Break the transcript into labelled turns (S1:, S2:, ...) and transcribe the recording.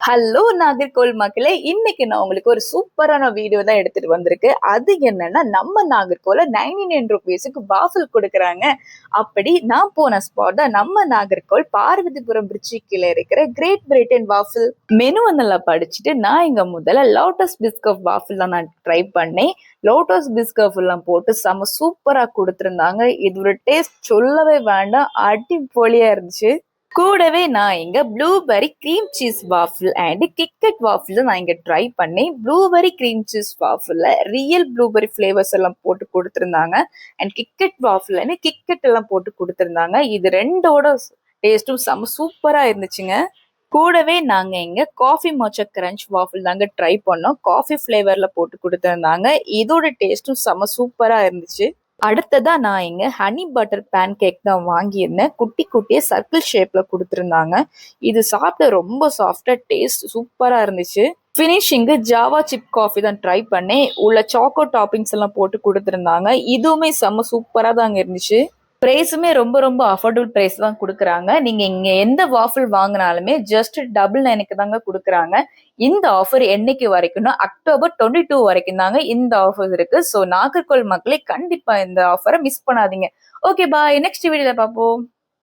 S1: Hello Nagercoil மக்களே, இன்னைக்கு நான் உங்களுக்கு ஒரு சூப்பரான வீடியோ தான் எடுத்துட்டு வந்திருக்கு. அது என்னன்னா, நம்ம நாகர்கோவில 99 ருபீஸுக்கு வாஃபில் கொடுக்குறாங்க. அப்படி நான் போன ஸ்பாட் தான் நம்ம நாகர்கோவில் பார்வதிபுரம் பிரிட்ஜு கீழே இருக்கிற கிரேட் பிரிட்டன் வாஃபில். மெனு நல்லா படிச்சுட்டு நான் இங்க முதல்ல லோட்டஸ் பிஸ்கட் வாஃபில் தான் நான் ட்ரை பண்ணேன். லோட்டஸ் பிஸ்கட் எல்லாம் போட்டு செம சூப்பரா கொடுத்துருந்தாங்க. இதோட டேஸ்ட் சொல்லவே வேண்டாம், அடிப்பொலியா இருந்துச்சு. கூடவே நான் இங்க blueberry cream cheese waffle and KitKat waffle நான் இங்க ட்ரை பண்ணேன். ப்ளூபெர்ரி கிரீம் சீஸ் வாஃபிள்ல ரியல் ப்ளூபெர்ரி ஃபிளேவர்ஸ் எல்லாம் போட்டு கொடுத்துருந்தாங்க. அண்ட் கிட்கட் வாஃபிள்னு கிட்கட் எல்லாம் போட்டு கொடுத்துருந்தாங்க. இது ரெண்டோட டேஸ்டும் செம சூப்பரா இருந்துச்சுங்க. கூடவே நாங்க இங்க காஃபி மோச்சா கிரன்ச் வாஃபிள் தாங்க ட்ரை பண்ணோம். காஃபி ஃபிளேவர்ல போட்டு கொடுத்துருந்தாங்க. இதோட டேஸ்டும் செம சூப்பரா இருந்துச்சு. அடுத்ததா நான் இங்க ஹனி பட்டர் பேன் கேக் தான் வாங்கியிருந்தேன். குட்டி குட்டியே சர்க்கிள் ஷேப்ல கொடுத்துருந்தாங்க. இது சாப்பிட ரொம்ப சாஃப்டா டேஸ்ட் சூப்பரா இருந்துச்சு. ஃபினிஷிங்கு ஜாவா சிப் காஃபி தான் ட்ரை பண்ணேன். உள்ள சாக்கோ டாப்பிங்ஸ் எல்லாம் போட்டு கொடுத்துருந்தாங்க. இதுவுமே செம்ம சூப்பரா தாங்க இருந்துச்சு. பிரைஸுமே ரொம்ப ரொம்ப அஃபோர்டபுள் பிரைஸ் தான் கொடுக்குறாங்க. நீங்க இங்க எந்த வாஃபிள் வாங்கினாலுமே ஜஸ்ட் டபுள் 9க்கு தாங்க கொடுக்குறாங்க. இந்த ஆஃபர் என்னைக்கு வரைக்கும்னா அக்டோபர் 22 வரைக்கும் தாங்க இந்த ஆஃபர் இருக்கு. ஸோ நாகர்கோவில் மக்களே கண்டிப்பா இந்த ஆஃபரை மிஸ் பண்ணாதீங்க. ஓகே பாய், நெக்ஸ்ட் வீடியோல பார்ப்போம்.